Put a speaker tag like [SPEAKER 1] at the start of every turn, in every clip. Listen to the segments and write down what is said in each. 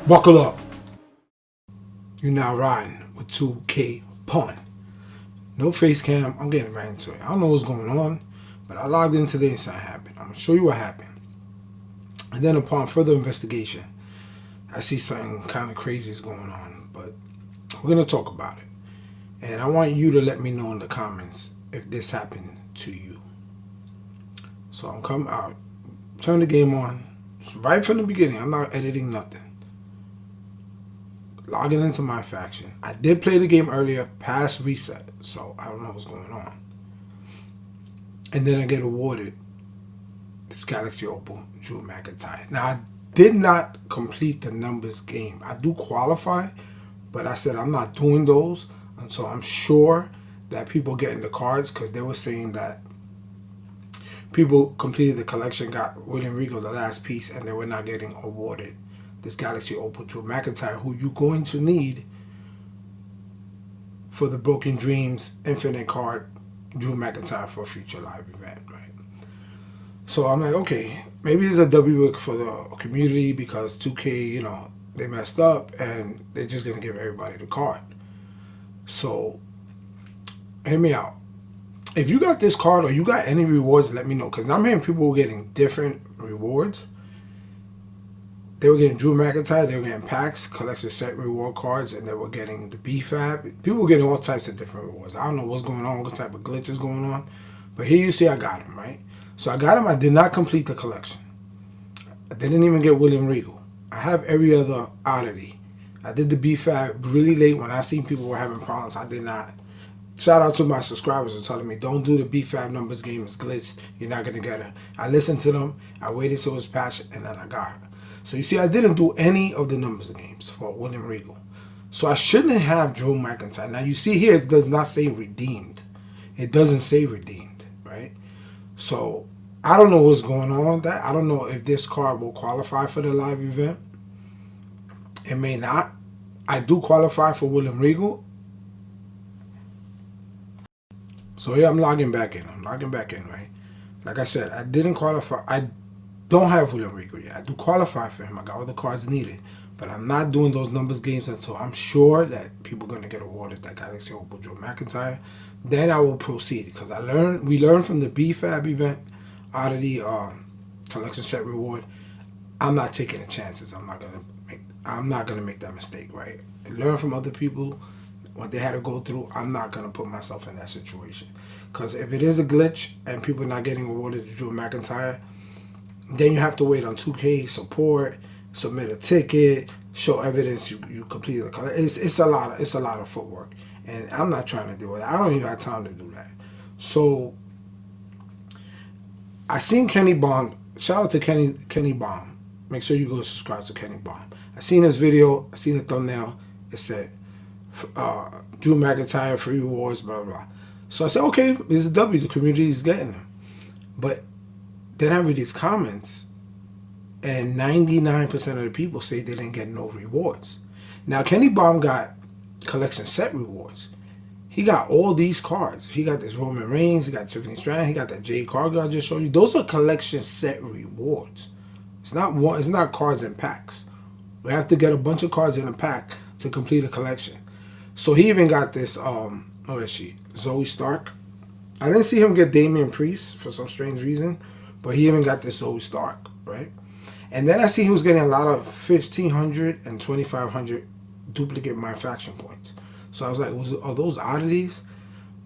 [SPEAKER 1] Buckle up. You're now riding with 2K Pun. No face cam. I'm getting right into it. I don't know what's going on, but I logged in today and something happened. I'm going to show you what happened. And then upon further investigation, I see something kind of crazy is going on, but we're going to talk about it. And I want you to let me know in the comments if this happened to you. So I'm coming out, turn the game on. It's right from the beginning. I'm not editing nothing. Logging into MyFaction. I did play the game earlier, past reset, so I don't know what's going on. And then I get awarded this Galaxy Opal Drew McINTYre. Now, I did not complete the numbers game. I do qualify, but I said I'm not doing those until I'm sure that people getting the cards, because they were saying that people completed the collection, got William Regal the last piece, and they were not getting awarded this Galaxy Opal Drew McINTYre, who you're going to need for the Broken Dreams Infinite card Drew McINTYre for a future live event, right? So I'm like, okay, maybe it's a W for the community because 2K, they messed up and they're just going to give everybody the card. So, hear me out. If you got this card or you got any rewards, let me know. Because now I'm hearing people were getting different rewards. They were getting Drew McINTYre, they were getting packs, collection set reward cards, and they were getting the BFAB. People were getting all types of different rewards. I don't know what's going on, what type of glitch is going on. But here you see I got him, right? So I got him. I did not complete the collection. I didn't even get William Regal. I have every other oddity. I did the BFAB really late when I seen people were having problems. I did not. Shout out to my subscribers who are telling me, don't do the BFAB numbers game. It's glitched. You're not going to get it. I listened to them. I waited till it was patched, and then I got her. So you see, I didn't do any of the numbers games for William Regal. So I shouldn't have Drew McINTYre. Now you see here, it does not say redeemed. It doesn't say redeemed, right? So I don't know what's going on with that. I don't know if this card will qualify for the live event. It may not. I do qualify for William Regal. So here I'm logging back in. Right? Like I said, I didn't qualify. I don't have William Regal yet. I do qualify for him. I got all the cards needed. But I'm not doing those numbers games until I'm sure that people are going to get awarded that Galaxy Opal Drew McINTYre. Then I will proceed. Because we learned from the BFAB event, oddity collection set reward. I'm not taking the chances. I'm not gonna make that mistake, right? I learn from other people what they had to go through. I'm not gonna put myself in that situation. Because if it is a glitch and people are not getting awarded Drew McINTYre, then you have to wait on 2K support, submit a ticket, show evidence you completed the collection. It's a lot of footwork, and I'm not trying to do it. I don't even have time to do that. So I seen Kenny Bomb. Shout out to Kenny Bomb. Make sure you go subscribe to Kenny Bomb. I seen this video. I seen the thumbnail. It said Drew McINTYre free rewards, blah blah blah. So I said, okay, this is a W. The community is getting them. But then I read these comments, and 99% of the people say they didn't get no rewards. Now, Kenny Bomb got collection set rewards. He got all these cards. He got this Roman Reigns. He got Tiffany Stratton. He got that Jade Cargill I just showed you. Those are collection set rewards. It's not cards in packs. We have to get a bunch of cards in a pack to complete a collection. So he even got this, who is she? Zoe Stark. I didn't see him get Damian Priest for some strange reason. But he even got this Zoe Stark, right? And then I see he was getting a lot of 1,500 and 2,500 duplicate MyFaction points. So I was like, are those oddities?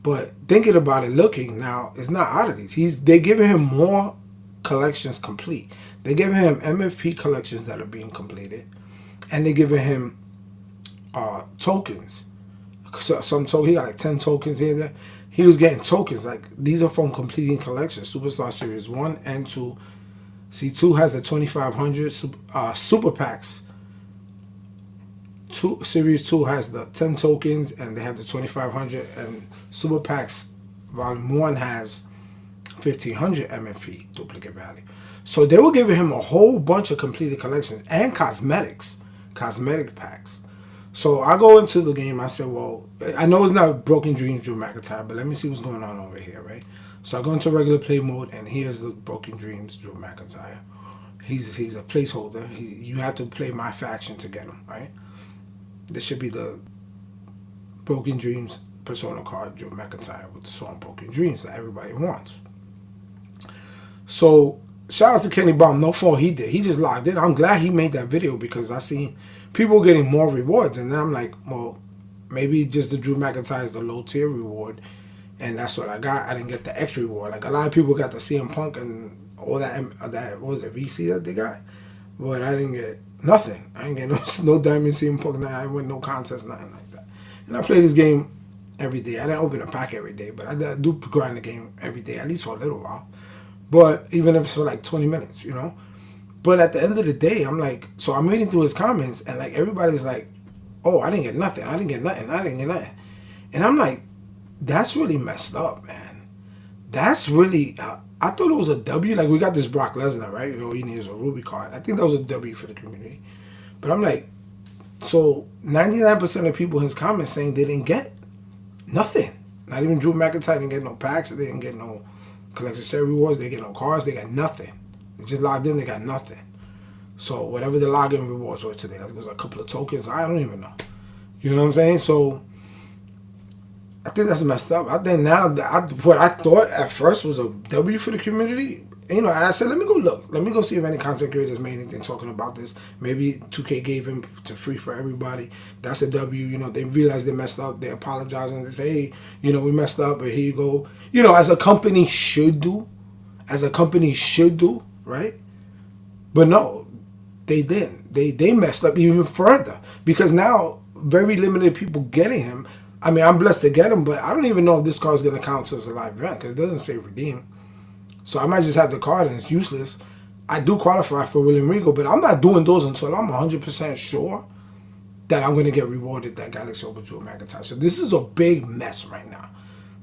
[SPEAKER 1] But thinking about it, looking now, it's not oddities. They're giving him more collections complete. They're giving him MFP collections that are being completed. And they're giving him tokens. So he got like 10 tokens here and there. He was getting tokens, like these are from completing collections. Superstar Series 1 and 2. See, 2 has the 2,500 super packs. Series 2 has the 10 tokens and they have the 2,500, and super packs volume 1 has 1,500 MFP duplicate value. So they were giving him a whole bunch of completed collections and cosmetic packs. So I go into the game. I said, well, I know it's not Broken Dreams Drew McINTYre, but let me see what's going on over here, right? So I go into regular play mode, and here's the Broken Dreams Drew McINTYre. He's a placeholder. You have to play MyFaction to get him, right? This should be the Broken Dreams Persona card, Drew McINTYRE, with the song Broken Dreams that everybody wants. So, shout out to Kenny Bomb. No fault he did. He just logged in. I'm glad he made that video because I seen people getting more rewards. And then I'm like, well, maybe just the Drew McINTYRE is the low tier reward. And that's what I got. I didn't get the extra reward. Like, a lot of people got the CM Punk and all that, what was it, VC that they got? But I didn't get nothing. I didn't get no Diamond CM Punk. I went no contest, nothing like that. And I play this game every day. I didn't open a pack every day, but I do grind the game every day, at least for a little while. But even if it's for like 20 minutes, you know. But at the end of the day, I'm like, so I'm reading through his comments, and like everybody's like, oh, I didn't get nothing. I didn't get nothing. I didn't get nothing. And I'm like, that's really messed up, man. That's really, I thought it was a W. Like, we got this Brock Lesnar, right? All you need is a Ruby card. I think that was a W for the community. But I'm like, so 99% of people in his comments saying they didn't get nothing. Not even Drew McINTYRE didn't get no packs. They didn't get no collection set rewards. They get no cards. They got nothing. They just logged in. They got nothing. So whatever the login rewards were today, it was a couple of tokens. I don't even know. You know what I'm saying? So I think that's messed up. I think now what I thought at first was a W for the community. You know, I said, let me go look. Let me go see if any content creators made anything talking about this. Maybe 2K gave him to free for everybody. That's a W. You know, they realized they messed up. They apologize and they say, hey, you know, we messed up, but here you go. You know, as a company should do. As a company should do, right? But no, they didn't. They messed up even further. Because now, very limited people getting him. I mean, I'm blessed to get him, but I don't even know if this card is going to count as a live event because it doesn't say redeem. So I might just have the card and it's useless. I do qualify for William Regal, but I'm not doing those until I'm 100% sure that I'm going to get rewarded that Galaxy Opal Drew McINTYRE. So this is a big mess right now.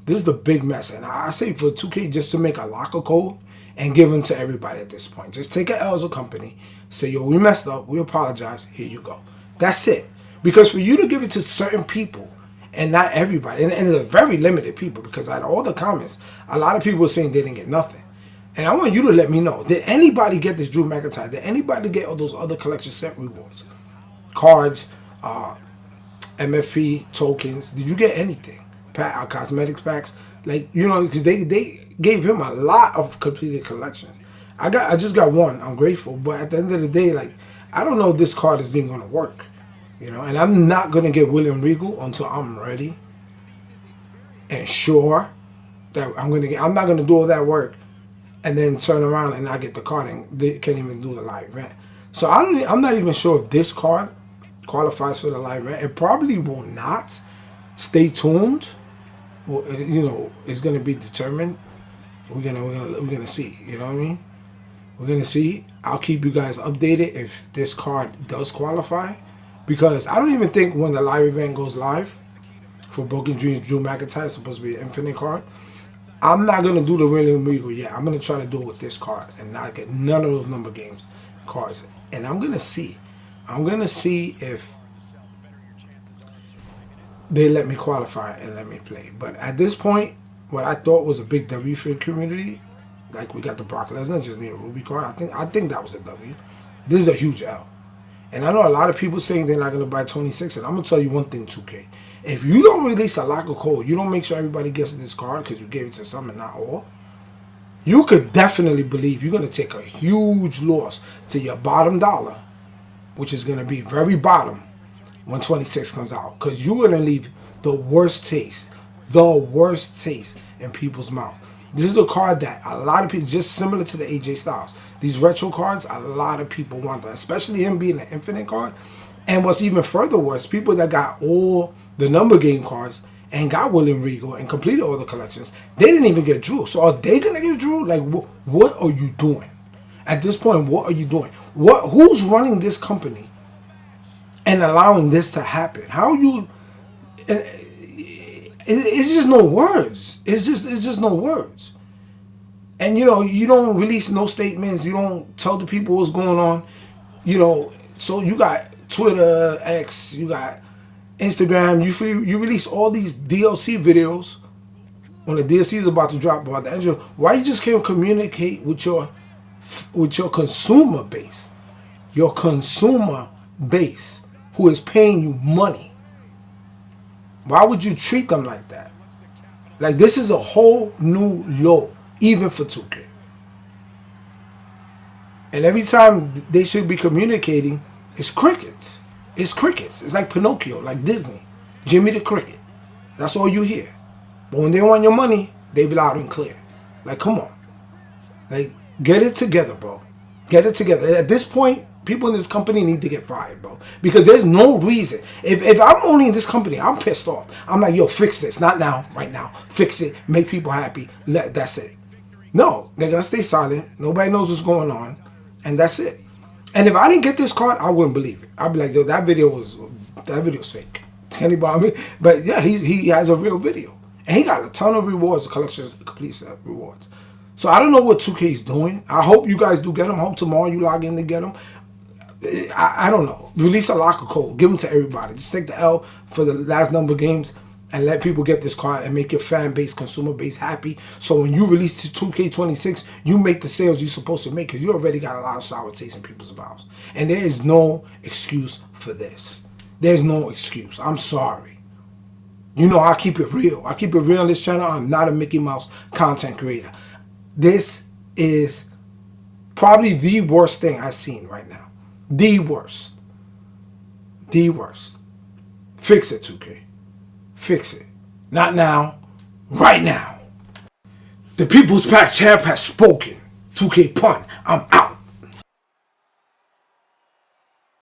[SPEAKER 1] This is the big mess. And I say for 2K just to make a locker code and give them to everybody at this point. Just take an L as a company. Say, yo, we messed up. We apologize. Here you go. That's it. Because for you to give it to certain people and not everybody, and it's a very limited people because out of all the comments, a lot of people were saying they didn't get nothing. And I want you to let me know, did anybody get this Drew McINTYRE? Did anybody get all those other collection set rewards? Cards, MFP, tokens. Did you get anything? Cosmetics packs? Like, you know, because they gave him a lot of completed collections. I just got one. I'm grateful. But at the end of the day, like, I don't know if this card is even going to work. You know, and I'm not going to get William Regal until I'm ready and sure that I'm not going to do all that work and then turn around and I get the card and they can't even do the live event. So I'm not even sure if this card qualifies for the live event. It probably will not. Stay tuned. Well, you know, it's gonna be determined. We're gonna see. You know what I mean? We're gonna see. I'll keep you guys updated if this card does qualify, because I don't even think when the live event goes live for Broken Dreams Drew McINTYRE, it's supposed to be an infinite card. I'm not going to do the William Regal yet. I'm going to try to do it with this card and not get none of those number games cards. And I'm going to see. I'm going to see if they let me qualify and let me play. But at this point, what I thought was a big W for the community, like we got the Brock Lesnar, just need a Ruby card. I think that was a W. This is a huge L. And I know a lot of people saying they're not going to buy 26. And I'm going to tell you one thing, 2K. If you don't release a locker code, you don't make sure everybody gets this card because you gave it to some and not all, you could definitely believe you're going to take a huge loss to your bottom dollar, which is going to be very bottom when 26 comes out. Because you're going to leave the worst taste in people's mouth. This is a card that a lot of people, just similar to the AJ Styles, these retro cards, a lot of people want them, especially him being an infinite card. And what's even further worse, people that got all the number game cards and got William Regal and completed all the collections, they didn't even get Drew. So are they going to get Drew? Like, what are you doing? At this point, what are you doing? Who's running this company and allowing this to happen? How are you... It's just no words. It's just no words. And, you know, you don't release no statements. You don't tell the people what's going on. You know, so you got Twitter, X, you got Instagram. You release all these DLC videos when the DLC is about to drop about the engine. Why you just can't communicate with your with your consumer base. Your consumer base who is paying you money. Why would you treat them like that? Like, this is a whole new low, even for 2K. And every time they should be communicating, it's crickets. It's crickets. It's like Pinocchio, like Disney. Jimmy the Cricket. That's all you hear. But when they want your money, they be loud and clear. Like, come on. Like, get it together, bro. Get it together. At this point, people in this company need to get fired, bro. Because there's no reason. If I'm owning this company, I'm pissed off. I'm like, yo, fix this. Not now, right now. Fix it. Make people happy. That's it. No, they're going to stay silent. Nobody knows what's going on. And that's it. And if I didn't get this card, I wouldn't believe it. I'd be like, yo, that video's fake. Kenny Bomb. But yeah, he has a real video. And he got a ton of rewards, a collection of complete set rewards. So I don't know what 2K is doing. I hope you guys do get them. I hope tomorrow you log in to get them. I don't know. Release a locker code. Give them to everybody. Just take the L for the last number of games and let people get this card and make your fan base, consumer base happy. So when you release to 2K26, you make the sales you're supposed to make because you already got a lot of sour taste in people's mouths. And there is no excuse for this. There's no excuse. I'm sorry. You know, I keep it real. I keep it real on this channel. I'm not a Mickey Mouse content creator. This is probably the worst thing I've seen right now. The worst. The worst. Fix it, 2K. Fix it. Not now. Right now. The People's Pack champ has spoken. 2K pun. I'm out.